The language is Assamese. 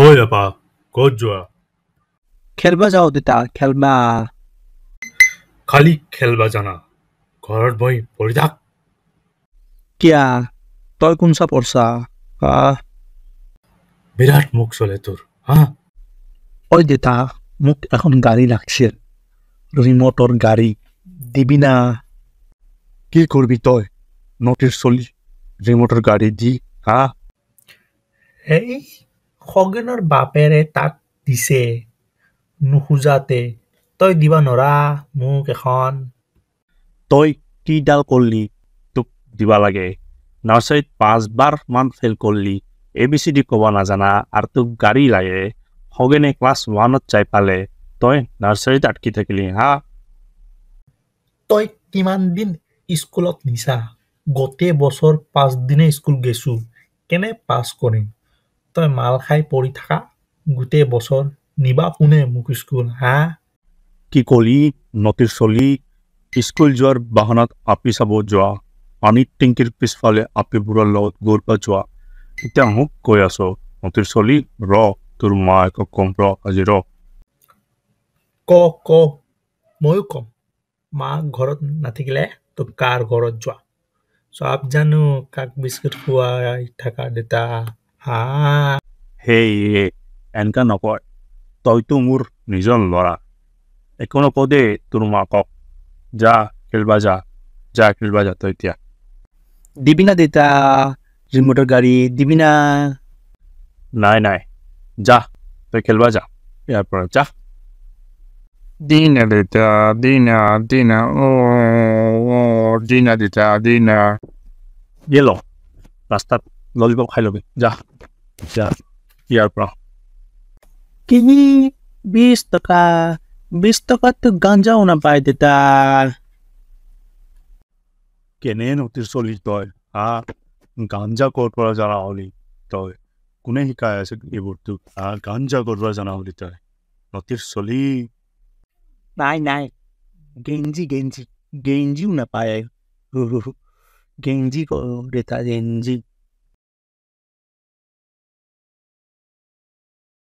Oi আপা, ক'ত যোৱা? খেলবা যাওঁ দেতা খেলবা খালি খেলবা জানা। ঘৰত বহি পঢ়ি থাক। কিয়া তই কোনচা পঢ়ছা আহ বিৰাট মুখ চলে তোৰ, হা? ঐ দেতা মোক এখন গাড়ী লাগছিল ৰিমটৰ গাড়ী দিবি না কি কৰবি তই নটিৰ চলি ৰিমটৰ গাড়ী দি হা এই খগেনৰ বাপেৰে তাক দিছে নুখোজাতে। তই দিবা নৰা মোক এখন। তই কিডাল কৰলি তোক দিবা লাগে নাৰ্চাৰীত 5 বাৰ মান ফেল কৰলি ABCD ক'বা নাজানা আৰু তোক গাড়ী লাগে হগেনে ক্লাছ 1ত যাই পালে তই নাৰ্চাৰীত আটকি থাকিলি হা তই কিমান দিন স্কুলত নিছা? গোটেই বছৰ 5 দিনে স্কুল গেছো, কেনে পাছ কৰিম? তই মাল খাই পঢ়ি থাকা গোটেই বছৰ। নিবা কোনে মোক স্কুল, হা? কি কলি নটিৰ চলি স্কুল যোৱাৰ বাহনাত আপি চাব যোৱা পানীৰ টেংকিৰ পিছফালে আপিবোৰৰ লগত গৌৰবা যোৱা এতিয়া মোক কৈ আছ নটিৰ চলি ৰ তোৰ মায়েকক কম ৰ আজি ৰ ক ক ময়ো কম। মা ঘৰত নাথাকিলে তই কাৰ ঘৰত যোৱা? চব জানো কাক বিস্কুট খুৱাই থাকা দেতা, হা? হেই এনেকা নকয় তইতো মোৰ নিজৰ ল'ৰা একো নকওঁ দেই তোৰ মাকক যা খেলবা যা তই এতিয়া দিবি না দেতা ৰিমটৰ গাড়ী দিবি না নাই যা তই খেলবা যা ইয়াৰ পৰা যা Dina dita, Dina, Dina dita, Dina. Yellow. Rastat, lollipop খাই লবি যা ইয়াৰ পৰা কি 20 টকাত গাঞ্জাও নাপায় দেতা কেনে নটিৰ চলি তই হা গাঞ্জা ক'ৰ পৰা জানা হলি তই কোনে শিকাই আছে এইবোৰ তোক গাঞ্জা ক'ৰ পৰা জানা হলি তই নটিৰ চলি নাই গেঞ্জিও নাপায় গেঞ্জি দেতা গেঞ্জি